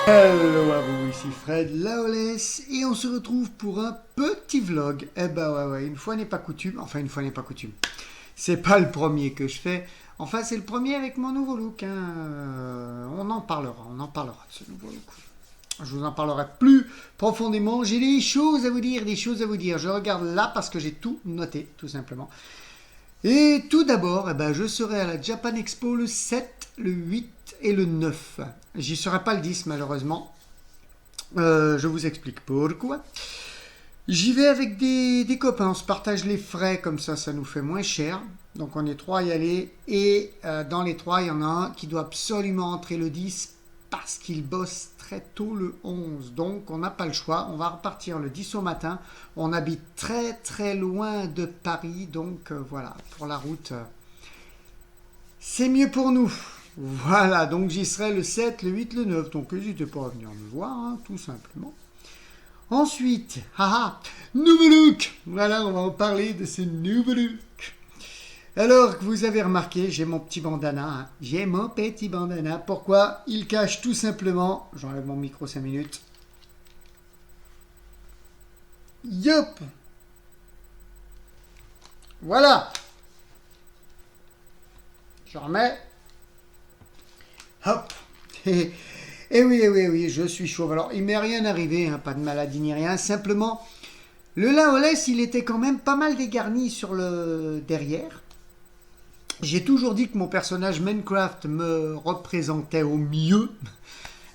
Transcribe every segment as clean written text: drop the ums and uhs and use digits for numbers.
Hello à vous, ici Fred Laolès et on se retrouve pour un petit vlog. Eh ben ouais, une fois n'est pas coutume, enfin une fois n'est pas coutume. C'est pas le premier que je fais, enfin c'est le premier avec mon nouveau look. On en parlera de ce nouveau look. Je vous en parlerai plus profondément. J'ai des choses à vous dire, des choses à vous dire. Je regarde là parce que j'ai tout noté, tout simplement. Et tout d'abord, je serai à la Japan Expo le 7, le 8 et le 9. J'y serai pas le 10 malheureusement. Je vous explique pourquoi. J'y vais avec des copains, on se partage les frais, comme ça nous fait moins cher. Donc on est trois à y aller. Et dans les trois, il y en a un qui doit absolument entrer le 10 parce qu'il bosse très tôt le 11. Donc on n'a pas le choix, on va repartir le 10 au matin. On habite très très loin de Paris, donc voilà, pour la route, c'est mieux pour nous. Voilà, donc j'y serai le 7, le 8, le 9. Donc n'hésitez pas à venir me voir, hein, tout simplement. Ensuite, nouveau look. Voilà, on va en parler de ce nouveau look. Alors que vous avez remarqué, j'ai mon petit bandana. Hein. J'ai mon petit bandana. Pourquoi? Il cache tout simplement. J'enlève mon micro 5 minutes. Yop. Voilà. Je remets. Hop. Et oui, oui, je suis chauve. Alors, il m'est rien arrivé, hein, pas de maladie ni rien. Simplement, le Laolès, il était quand même pas mal dégarni sur le derrière. J'ai toujours dit que mon personnage Minecraft me représentait au mieux.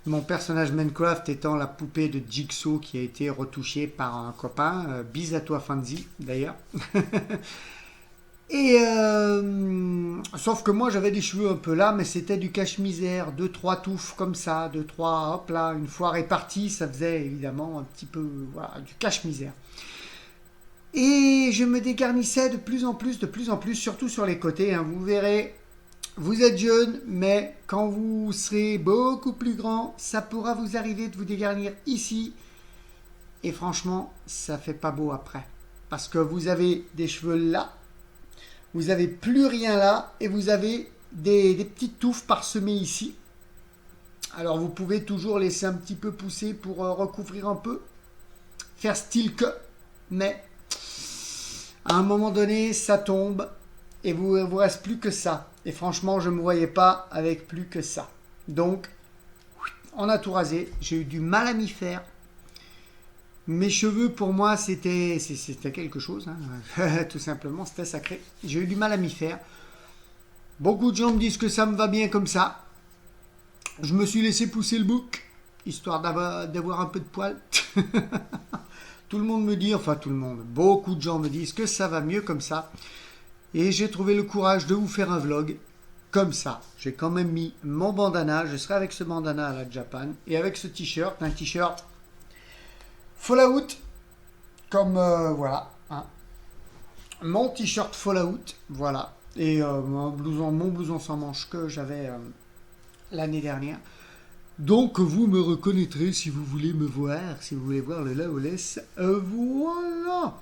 Mon personnage Minecraft étant la poupée de Jigsaw qui a été retouchée par un copain. Bis à toi, Fanzi, d'ailleurs. Et sauf que moi j'avais des cheveux un peu là, mais c'était du cache-misère, deux trois touffes comme ça, deux trois, hop là, une fois répartis, ça faisait évidemment un petit peu, voilà, du cache-misère. Et je me dégarnissais de plus en plus, surtout sur les côtés. Hein. Vous verrez, vous êtes jeune, mais quand vous serez beaucoup plus grand, ça pourra vous arriver de vous dégarnir ici. Et franchement, ça fait pas beau après, parce que vous avez des cheveux là. Vous n'avez plus rien là et vous avez des petites touffes parsemées ici. Alors vous pouvez toujours laisser un petit peu pousser pour recouvrir un peu, faire style que, mais à un moment donné ça tombe et vous reste plus que ça. Et franchement je ne me voyais pas avec plus que ça. Donc on a tout rasé, j'ai eu du mal à m'y faire. Mes cheveux, pour moi, c'était quelque chose, hein. Tout simplement, c'était sacré. J'ai eu du mal à m'y faire. Beaucoup de gens me disent que ça me va bien comme ça. Je me suis laissé pousser le bouc, histoire d'avoir un peu de poil. Tout le monde me dit, enfin tout le monde, beaucoup de gens me disent que ça va mieux comme ça. Et j'ai trouvé le courage de vous faire un vlog comme ça. J'ai quand même mis mon bandana, je serai avec ce bandana à la Japan, et avec ce t-shirt, un t-shirt Fallout, comme voilà, hein. Mon t-shirt Fallout, voilà, et mon blouson sans manches que j'avais l'année dernière. Donc vous me reconnaîtrez si vous voulez me voir, si vous voulez voir le Laolès. Voilà.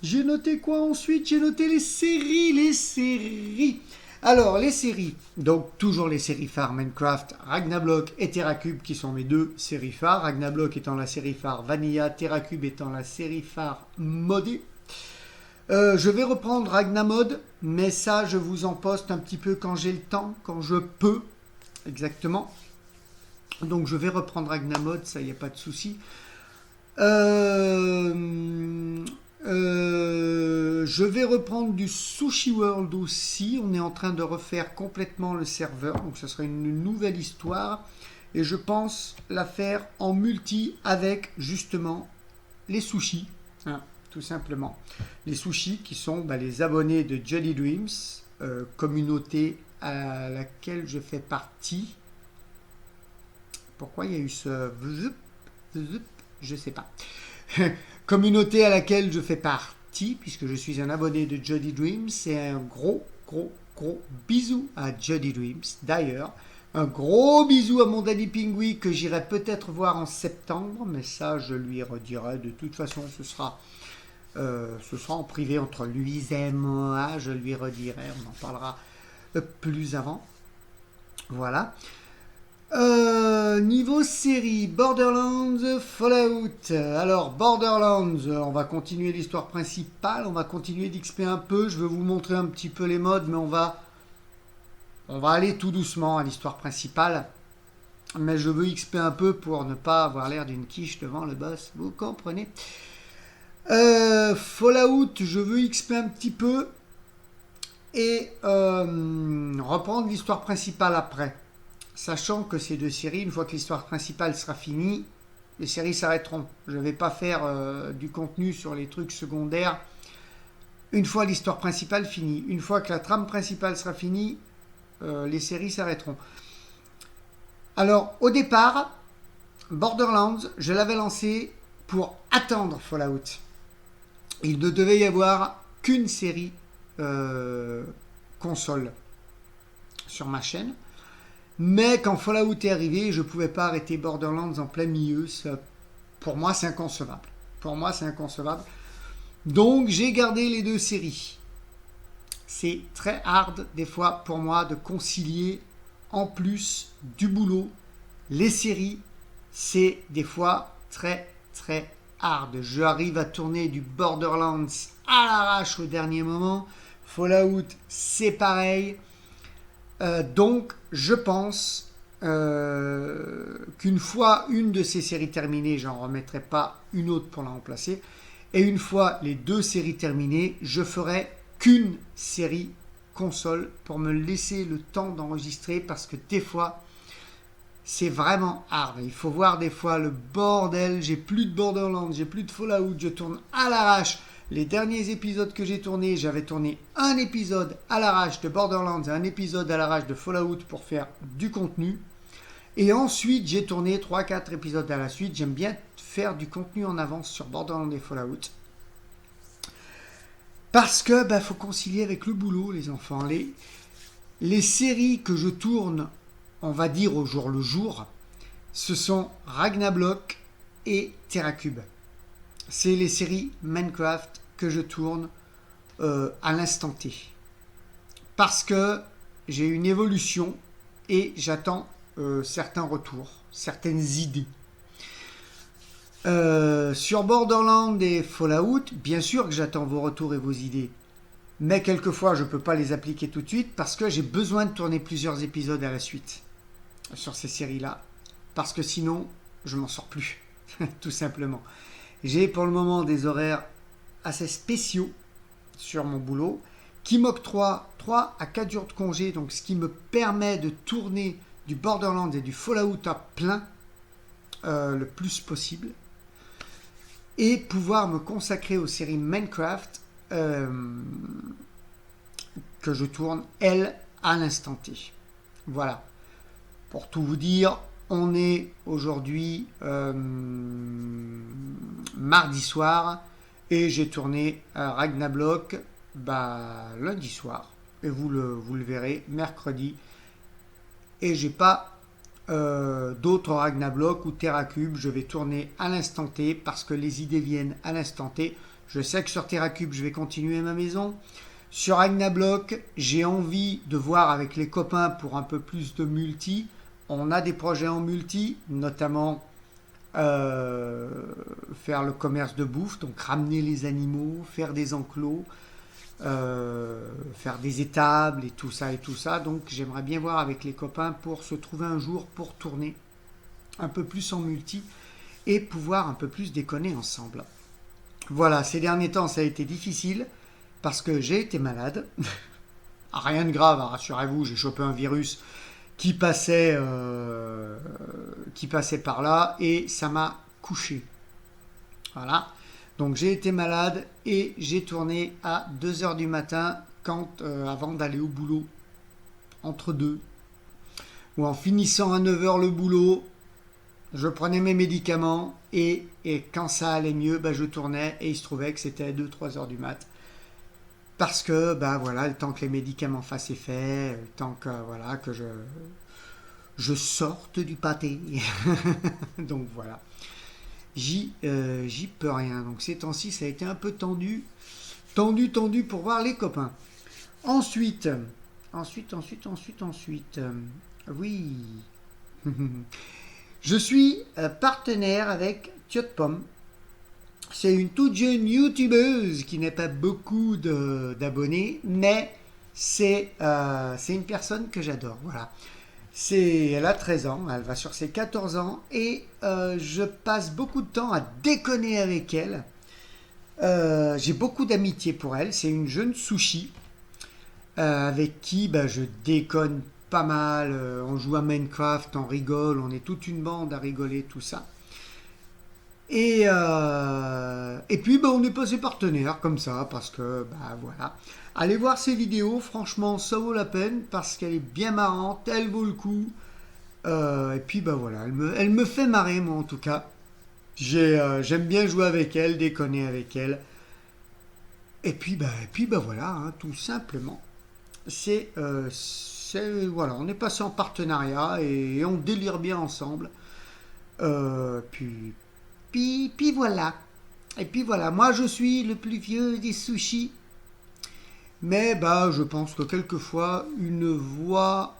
J'ai noté quoi ensuite? J'ai noté les séries, les séries. Alors, les séries, donc toujours les séries phares Minecraft, Ragnarok et TerraCube qui sont mes deux séries phares. Ragnarok étant la série phare Vanilla, TerraCube étant la série phare modée. Je vais reprendre Ragnamod, mais ça, je vous en poste un petit peu quand j'ai le temps, quand je peux, exactement. Donc, je vais reprendre Ragnamod, ça, il n'y a pas de souci. Je vais reprendre du Sushi World aussi. On est en train de refaire complètement le serveur, donc ce sera une nouvelle histoire. Et je pense la faire en multi avec justement les sushis, hein, tout simplement. Les sushis qui sont les abonnés de Jolly Dreams, communauté à laquelle je fais partie. Pourquoi il y a eu ce... Je sais pas. Communauté à laquelle je fais partie, puisque je suis un abonné de Jolly Dreams. C'est un gros bisou à Jolly Dreams. D'ailleurs, un gros bisou à mon Daddy Pingui que j'irai peut-être voir en septembre, mais ça, je lui redirai. De toute façon, ce sera en privé entre lui et moi. Je lui redirai. On en parlera plus avant. Voilà. Niveau série, Borderlands, Fallout. Alors, Borderlands, on va continuer l'histoire principale, on va continuer d'XP un peu. Je vais vous montrer un petit peu les modes, mais on va aller tout doucement à l'histoire principale. Mais je veux XP un peu pour ne pas avoir l'air d'une quiche devant le boss, vous comprenez. Fallout, je veux XP un petit peu et reprendre l'histoire principale après. Sachant que ces deux séries, une fois que l'histoire principale sera finie, les séries s'arrêteront. Je ne vais pas faire du contenu sur les trucs secondaires une fois l'histoire principale finie. Une fois que la trame principale sera finie, les séries s'arrêteront. Alors, au départ, Borderlands, je l'avais lancé pour attendre Fallout. Il ne devait y avoir qu'une série console sur ma chaîne. Mais quand Fallout est arrivé, je ne pouvais pas arrêter Borderlands en plein milieu. Ça, pour moi, c'est inconcevable. Donc, j'ai gardé les deux séries. C'est très hard, des fois, pour moi, de concilier, en plus du boulot, les séries. C'est des fois très, très hard. Je arrive à tourner du Borderlands à l'arrache au dernier moment. Fallout, c'est pareil. Donc, je pense qu'une fois une de ces séries terminées, j'en remettrai pas une autre pour la remplacer. Et une fois les deux séries terminées, je ferai qu'une série console pour me laisser le temps d'enregistrer parce que des fois, c'est vraiment hard. Il faut voir des fois le bordel. J'ai plus de Borderlands, j'ai plus de Fallout, je tourne à l'arrache. Les derniers épisodes que j'ai tournés, j'avais tourné un épisode à l'arrache de Borderlands et un épisode à l'arrache de Fallout pour faire du contenu. Et ensuite, j'ai tourné 3-4 épisodes à la suite. J'aime bien faire du contenu en avance sur Borderlands et Fallout. Parce que faut concilier avec le boulot, les enfants. Les séries que je tourne, on va dire au jour le jour, ce sont Ragnablock et TerraCube. C'est les séries Minecraft que je tourne à l'instant T. Parce que j'ai une évolution et j'attends certains retours, certaines idées. Sur Borderlands et Fallout, bien sûr que j'attends vos retours et vos idées. Mais quelquefois, je ne peux pas les appliquer tout de suite parce que j'ai besoin de tourner plusieurs épisodes à la suite sur ces séries-là. Parce que sinon, je m'en sors plus, tout simplement. J'ai pour le moment des horaires assez spéciaux sur mon boulot qui m'octroient 3 à 4 jours de congé, donc ce qui me permet de tourner du Borderlands et du Fallout à plein le plus possible et pouvoir me consacrer aux séries Minecraft que je tourne, elles, à l'instant T. Voilà. Pour tout vous dire, on est aujourd'hui mardi soir et j'ai tourné Ragnablock lundi soir. Et vous le verrez mercredi. Et j'ai pas d'autres Ragnablock ou TerraCube. Je vais tourner à l'instant T parce que les idées viennent à l'instant T. Je sais que sur TerraCube, je vais continuer ma maison. Sur Ragnablock, j'ai envie de voir avec les copains pour un peu plus de multi. On a des projets en multi, notamment faire le commerce de bouffe, donc ramener les animaux, faire des enclos, faire des étables et tout ça. Donc j'aimerais bien voir avec les copains pour se trouver un jour pour tourner un peu plus en multi et pouvoir un peu plus déconner ensemble. Voilà, ces derniers temps ça a été difficile parce que j'ai été malade. Rien de grave, hein, rassurez-vous, j'ai chopé un virus qui passait par là et ça m'a couché. Voilà. Donc j'ai été malade et j'ai tourné à 2h du matin avant d'aller au boulot. Entre deux. Ou en finissant à 9h le boulot, je prenais mes médicaments et quand ça allait mieux, je tournais et il se trouvait que c'était 2-3h du mat. Parce que, le temps que les médicaments fassent effet, le temps que, que je sorte du pâté. Donc voilà. J'y peux rien. Donc ces temps-ci, ça a été un peu tendu pour voir les copains. Ensuite. Oui. Je suis partenaire avec Tiot-Pomme. C'est une toute jeune youtubeuse qui n'a pas beaucoup d'abonnés, mais c'est une personne que j'adore. Voilà. Elle a 13 ans, elle va sur ses 14 ans et je passe beaucoup de temps à déconner avec elle. J'ai beaucoup d'amitié pour elle. C'est une jeune sushi avec qui je déconne pas mal. On joue à Minecraft, on rigole, on est toute une bande à rigoler, tout ça. Et puis on est passé partenaire comme ça parce que voilà. Allez voir ses vidéos, franchement ça vaut la peine parce qu'elle est bien marrante, elle vaut le coup. Et puis voilà, elle me fait marrer moi en tout cas. J'aime bien jouer avec elle, déconner avec elle. Et puis voilà, hein, tout simplement. Voilà, on est passé en partenariat et on délire bien ensemble. Puis voilà. Et puis voilà, moi je suis le plus vieux des sushis. Mais je pense que quelquefois une voix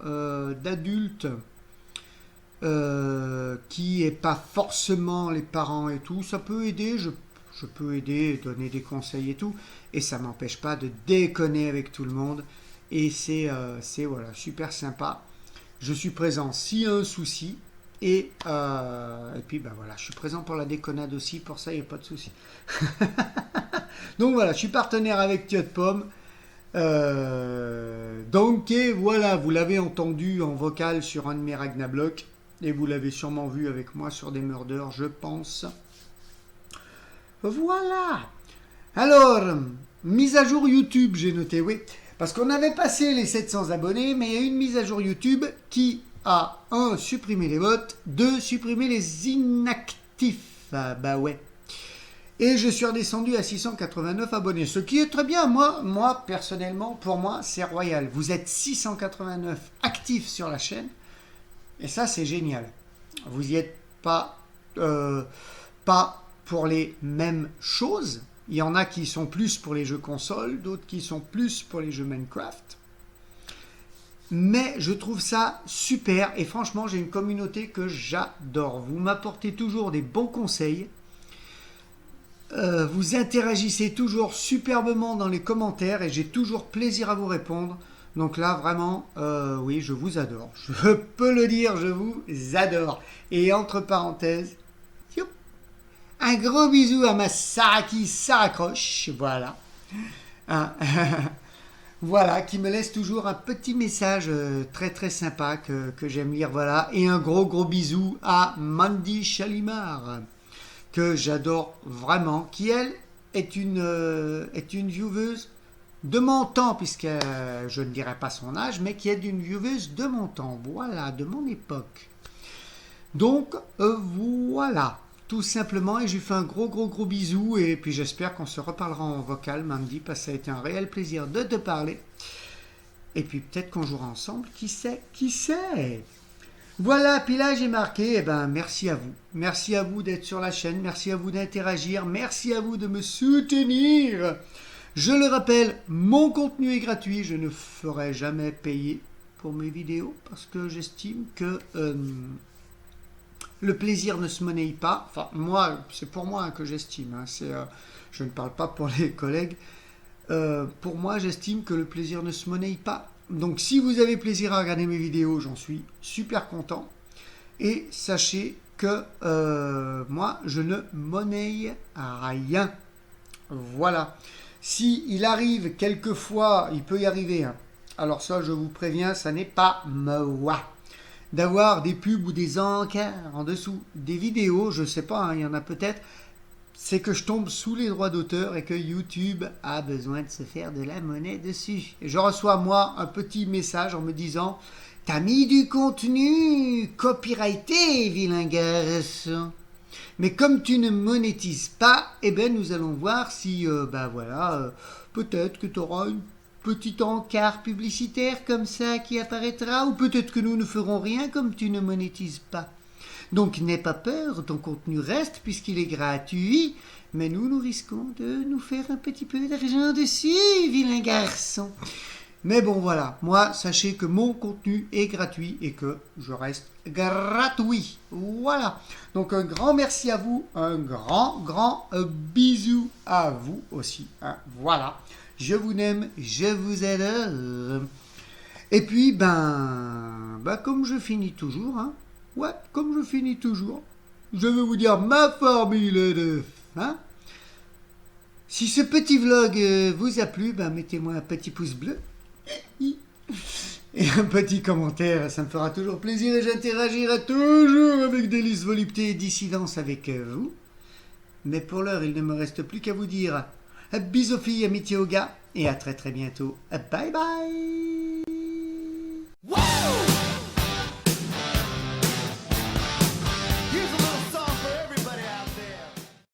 d'adulte qui est pas forcément les parents et tout, ça peut aider. Je peux aider, donner des conseils et tout. Et ça m'empêche pas de déconner avec tout le monde. Et c'est voilà, super sympa. Je suis présent s'il y a un souci. Et puis voilà, je suis présent pour la déconnade aussi, pour ça il n'y a pas de souci. Donc voilà, je suis partenaire avec Tiot-Pomme. Donc et voilà, vous l'avez entendu en vocal sur un de mes Ragnablocs, et vous l'avez sûrement vu avec moi sur des murders, je pense. Voilà. Alors, mise à jour YouTube, j'ai noté, oui. Parce qu'on avait passé les 700 abonnés, mais il y a une mise à jour YouTube qui a 1. Supprimé les bots, 2. Supprimé les inactifs. Ouais. Et je suis redescendu à 689 abonnés, ce qui est très bien. Moi personnellement, pour moi, c'est royal. Vous êtes 689 actifs sur la chaîne, et ça, c'est génial. Vous n'y êtes pas pour les mêmes choses. Il y en a qui sont plus pour les jeux consoles, d'autres qui sont plus pour les jeux Minecraft. Mais je trouve ça super et franchement, j'ai une communauté que j'adore. Vous m'apportez toujours des bons conseils. Vous interagissez toujours superbement dans les commentaires et j'ai toujours plaisir à vous répondre. Donc là, vraiment, oui, je vous adore. Je peux le dire, je vous adore. Et entre parenthèses, un gros bisou à ma Sarah qui s'accroche, voilà. Voilà, qui me laisse toujours un petit message très très sympa que j'aime lire, voilà. Et un gros bisou à Mandy Chalimard, que j'adore vraiment, qui elle est une vieweuse de mon temps, puisque je ne dirai pas son âge, mais qui est une vieweuse de mon temps, voilà, de mon époque. Donc, voilà. Tout simplement, et je lui fais un gros bisou, et puis j'espère qu'on se reparlera en vocal, Mandy, parce que ça a été un réel plaisir de te parler. Et puis peut-être qu'on jouera ensemble, qui sait. Voilà, puis là j'ai marqué, merci à vous. Merci à vous d'être sur la chaîne, merci à vous d'interagir, merci à vous de me soutenir. Je le rappelle, mon contenu est gratuit, je ne ferai jamais payer pour mes vidéos, parce que j'estime que... le plaisir ne se monnaie pas. Enfin, moi, c'est pour moi que j'estime. Hein, je ne parle pas pour les collègues. Pour moi, j'estime que le plaisir ne se monnaie pas. Donc, si vous avez plaisir à regarder mes vidéos, j'en suis super content. Et sachez que moi, je ne monnaie rien. Voilà. Si il arrive quelquefois, il peut y arriver. Hein. Alors ça, je vous préviens, ça n'est pas moi. D'avoir des pubs ou des encarts en dessous des vidéos, je sais pas, il y en a peut-être, c'est que je tombe sous les droits d'auteur et que YouTube a besoin de se faire de la monnaie dessus. Et je reçois, moi, un petit message en me disant « T'as mis du contenu copyrighté, vilain garçon. Mais comme tu ne monétises pas, nous allons voir si, peut-être que tu auras une petit encart publicitaire comme ça qui apparaîtra, ou peut-être que nous ne ferons rien comme tu ne monétises pas. Donc n'aie pas peur, ton contenu reste puisqu'il est gratuit, mais nous risquons de nous faire un petit peu d'argent dessus, vilain garçon. » Mais bon, voilà, moi, sachez que mon contenu est gratuit et que je reste gratuit. Voilà. Donc, un grand merci à vous, un grand bisou à vous aussi. Hein. Voilà. Je vous aime, je vous aide. Et puis, comme je finis toujours, hein, ouais, comme je finis toujours, je vais vous dire ma formule de fin. Si ce petit vlog vous a plu, mettez-moi un petit pouce bleu et un petit commentaire, ça me fera toujours plaisir et j'interagirai toujours avec délice, volupté et dissidence avec vous. Mais pour l'heure, il ne me reste plus qu'à vous dire bisous filles, amitié aux gars et à très bientôt. Bye bye.